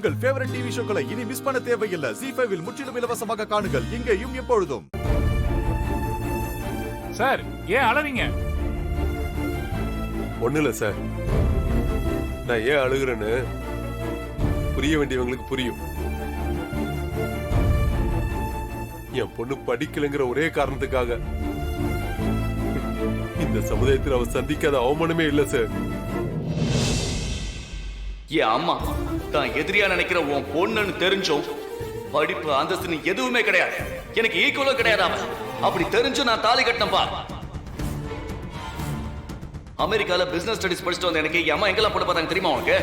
உங்கள் favourite TV ஷோக்களை இனி miss பண்ண தேவையில்லை. ZEE5 இல் முற்றிலும் இலவசமாக காணுங்கள். இங்கேயும் எப்பொழுதும். சார் ஏன் அழறீங்க? ஒண்ணு இல்ல சார், நான் ஏன் அழுகுறேன்னு புரிய வேண்டியவங்களுக்கு புரியும். என் பொண்ணு படிக்கலைங்கிற ஒரே காரணத்துக்காக இந்த சமுதாயத்தில் அவ சந்திக்காத அவமானமே இல்ல சார். ஏன் அம்மா தான் எதிரியா நினைக்கிற உன் பொண்ணுன்னு தெரிஞ்சும் படிப்பு அந்தஸ்து எதுவுமே கிடையாது, எனக்கு ஈக்குவலும் கிடையாது. அவன் அப்படி தெரிஞ்சு நான் தாலி கட்டினப்பா. அமெரிக்கால பிசினஸ் ஸ்டடிஸ் படிச்சுட்டு வந்த எனக்கு என் அம்மா எங்கெல்லாம் போட்டு பார்த்தாங்க தெரியுமா உனக்கு?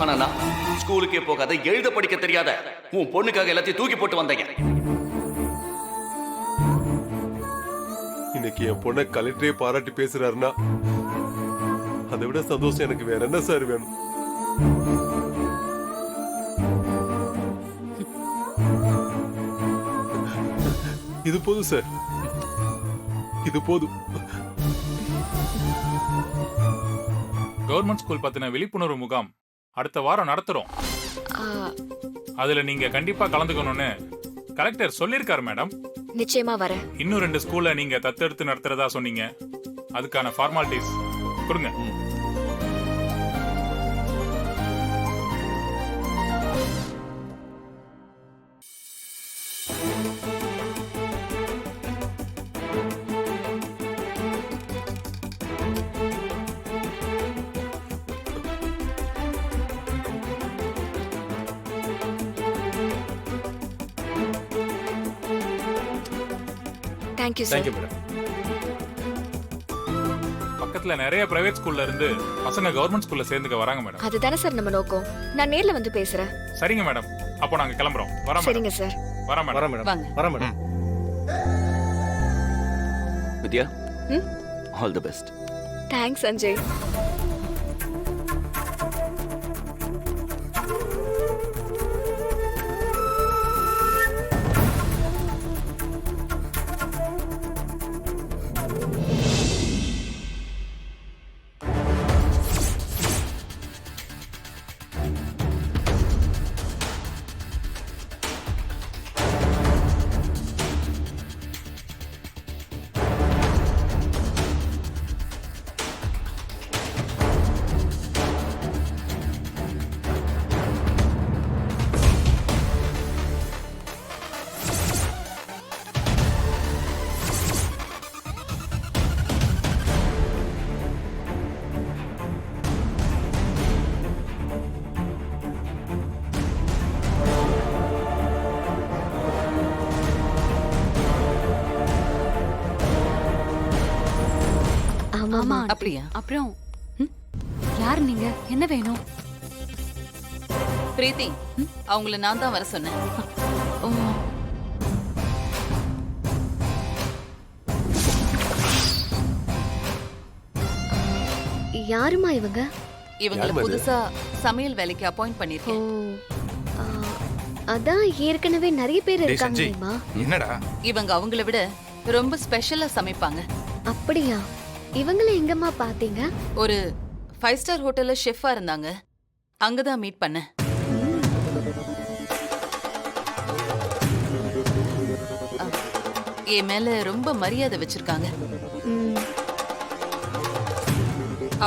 ஆனா நான் ஸ்கூலுக்கே போகாத, எழுத படிக்க தெரியாத உன் பொண்ணுக்காக எல்லாத்தையும் தூக்கி போட்டு வந்தேங்க. இன்னைக்கு என் பொண்ணை கலெக்டரே பாராட்டி பேசுறாருன்னா அதை விட சந்தோஷம் எனக்கு வேற என்ன சார் வேணும்? இது போதும் சார், இது போதும். கவர்மெண்ட் ஸ்கூல் பத்தின விழிப்புணர்வு முகாம் அடுத்த வாரம் நடத்துறோம். அதுல நீங்க கண்டிப்பா கலந்துக்கணும்னு கலெக்டர் சொல்லிருக்காரு மேடம். நிச்சயமா வரேன். இன்னும் 2 ஸ்கூல்ல நீங்க தத்தெடுத்து நடத்துறதா சொன்னீங்க. அதுக்கான ஃபார்மாலிட்டிஸ் கொடுங்க. Thank you sir. மேடம். பக்கத்துல நிறைய பிரைவேட் ஸ்கூல்ல இருந்து பசங்க கவர்மெண்ட் ஸ்கூல்ல சேர்ந்துக்க வராங்க மேடம். அதுதானே சார் நம்ம நோக்கம். நான் நேர்ல வந்து பேசுறேன். சரிங்க மேடம், அப்போ நாங்க கிளம்புறோம். வரோம் மேடம். சரிங்க சார். வரோம் மேடம். வரேன் மேடம். வரேன் madam. Vidya, all the best. Thanks Sanjay. ஆமா அப்படியா? அப்புறம் யார் நீங்க? என்ன வேணும்? பிரீத்தி, அவங்கள நான் தான் வர சொன்னேன். யாருமா இவங்க? இவங்கள புதுசா சமையல் வேலைக்கு அப்பாயிண்ட் பண்ணிருக்கேன். அதான் ஏற்கனவே நிறைய பேர் இருக்காங்கம்மா. என்னடா? இவங்க அவங்கள விட ரொம்ப ஸ்பெஷலா சமைப்பாங்க. அப்படியா? இவங்கள எங்கம்மா பாத்தீங்க? ஒரு 5 ஸ்டார் ஹோட்டல்ல ஷெஃபா இருந்தாங்க, அங்கதான் மீட் பண்ணேன். என் மேல ரொம்ப மரியாதை வச்சிருக்காங்க.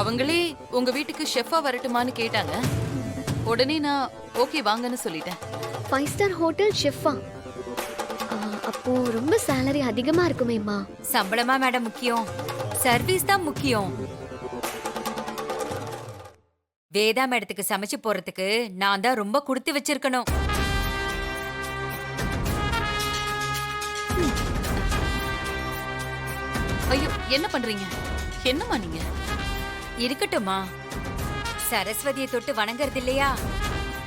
அவங்களே உங்க வீட்டுக்கு ஷெஃபா வரட்டுமான்னு கேட்டாங்க. உடனே நான் ஓகே வாங்கன்னு சொல்லிட்டேன். 5 ஸ்டார் ஹோட்டல் ஷெஃபா? அப்போ ரொம்ப salary அதிகமா இருக்குமேம்மா. சம்பளமா மேடம் முக்கியம், சர்வீஸ் தான் முக்கியம். வேதா மேடத்துக்கு சமைச்சு போறதுக்கு நான் தான் ரொம்ப கொடுத்து வச்சிருக்கணும். ஐயோ, என்ன பண்றீங்க? என்னம்மா நீங்க? இருக்கட்டுமா, சரஸ்வதியை தொட்டு வணங்குறது இல்லையா,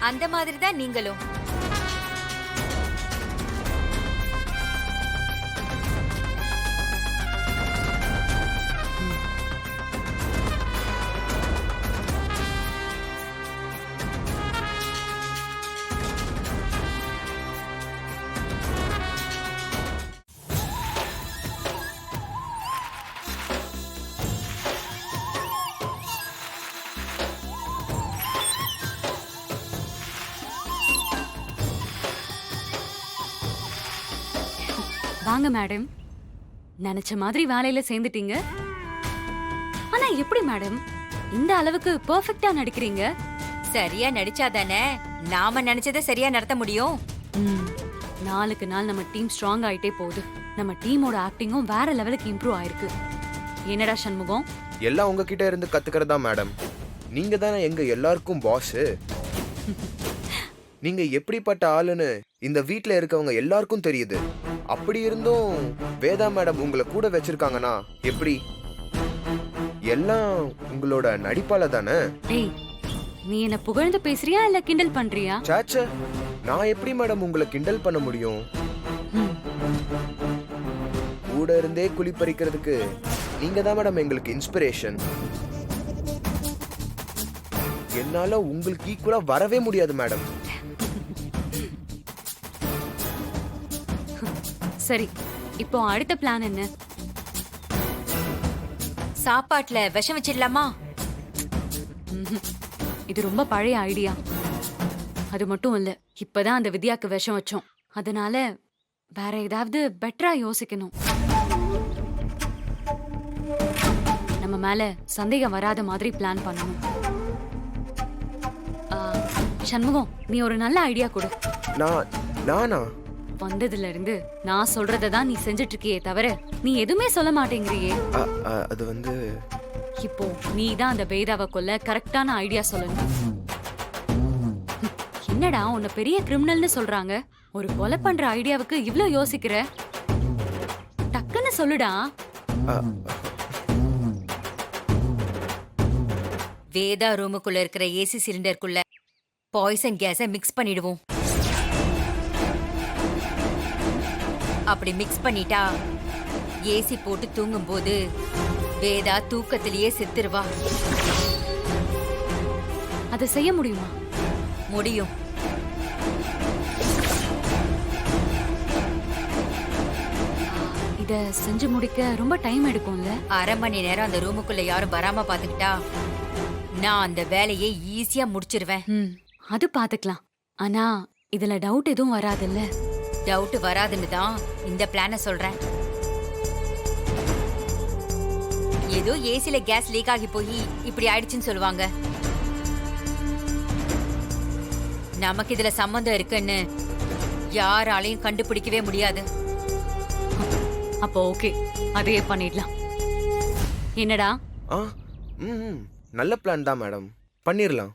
அந்த மாதிரி தான் நீங்களும். வாங்க மேடம். நினைச்ச மாதிரி வேலையில சேர்ந்துட்டீங்க. ஆனா எப்படி மேடம் இந்த அளவுக்கு பெர்ஃபெக்ட்டா நடிக்கிறீங்க? சரியா நடிச்சாதானே நாம நினைச்சதை சரியா நடத்த முடியும். நாளுக்கு நாள் நம்ம டீம் ஸ்ட்ராங் ஆயிட்டே போகுது. நம்ம டீமோட ஆக்டிங்கும் வேற லெவலுக்கு இம்ப்ரூவ் ஆயிருக்கு. என்னடா சண்முகம்? எல்லாம் உங்ககிட்ட இருந்து கத்துக்கிறதா மேடம். நீங்க தானே எங்க எல்லாருக்கும் பாஸ். நீங்க எப்படிப்பட்ட ஆளுன்னு இந்த வீட்ல இருக்கவங்க எல்லாருக்கும் தெரியுது. அப்படி இருந்தும் வேதா மேடம் உங்களை கூட வச்சிருக்காங்கன்னா எப்படி? எல்லாம் உங்களோட நடிப்பால தானே? டேய், நீ என்ன புகழ்ந்து பேசுறியா இல்ல கிண்டல் பண்றியா? சாச்சா, நான் எப்படி மேடம் உங்களை கிண்டல் பண்ண முடியும்? கூட இருந்தே குழி பறிக்கிறதுக்கு நீங்க தான் மேடம் எங்களுக்கு இன்ஸ்பிரேஷன். என்னால உங்களுக்கு ஈக்குவலா வரவே முடியாது மேடம். சரி, இப்போ அடுத்த பிளான் என்ன? சாப்பாட்டுல விஷம் வச்சிடலாமா? இது ரொம்ப பழைய ஐடியா. அது மட்டும் இல்ல, இப்பதான் அந்த வித்யாக்கு விஷம் வச்சோம். அதனால வேற ஏதாவது பெட்டரா யோசிக்கணும். நம்ம மேல சந்தேகம் வராத மாதிரி பிளான் பண்ணணும். சண்முகம், நீ ஒரு நல்ல ஐடியா கொடு. நானா? வந்ததுல இருந்து நான் சொல்றதை தான் நீ செஞ்சுட்டு இருக்கியே தவிர நீ எதுவுமே சொல்ல மாட்டேங்கிறியே. அது வந்து இப்போ நீ தான் அந்த வேதாவை கொல்ல கரெக்டான ஐடியா சொல்லணும். என்னடா உன்னை பெரிய கிரிமினல்னு சொல்றாங்க, ஒரு கொலை பண்ற ஐடியாவுக்கு இவ்ளோ யோசிக்கிற? டக்குன்னு சொல்லுடா. வேதா ரூமுக்குள்ள இருக்கிற ஏசி சிலிண்டருக்குள்ள பாய்சன் கேஸை மிக்ஸ் பண்ணிடுவோம். அப்படி மிக்ஸ் பண்ணிட்டா ஏசி போட்டு தூங்கும் போது வேதா தூக்கத்திலேயே செத்துருவா. அதை செய்ய முடியுமா? முடியும். இத செஞ்சு முடிக்க ரொம்ப டைம் எடுக்கும்ல? அரை மணி நேரம் அந்த ரூமுக்குள்ள யாரும் வராம பாத்துக்கிட்டா நான் அந்த வேலையை ஈஸியா முடிச்சிருவேன். அது பாத்துக்கலாம். ஆனா இதுல டவுட் எதுவும் வராதுல்ல? டவுட் வராதுன்னு தான் இந்த பிளான சொல்றேன். ஏதோ ஏசில கேஸ் லீக் ஆகி போய் இப்படி ஆயிடுச்சுன்னு சொல்லுவாங்க. நமக்கு இதுல சம்பந்தம் இருக்குன்னு யாராலையும் கண்டுபிடிக்கவே முடியாது. அப்போ ஓகே, அதே பண்ணிடலாம். என்னடா? நல்ல பிளான் தான் மேடம், பண்ணிரலாம்.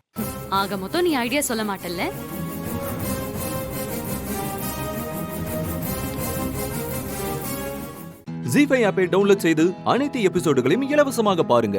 ஆக மொத்தம் நீ ஐடியா சொல்ல மாட்டல்ல? ஜீ5 ஆப்பை டவுன்லோட் செய்து அனைத்து எபிசோடுகளையும் இலவசமாக பாருங்க.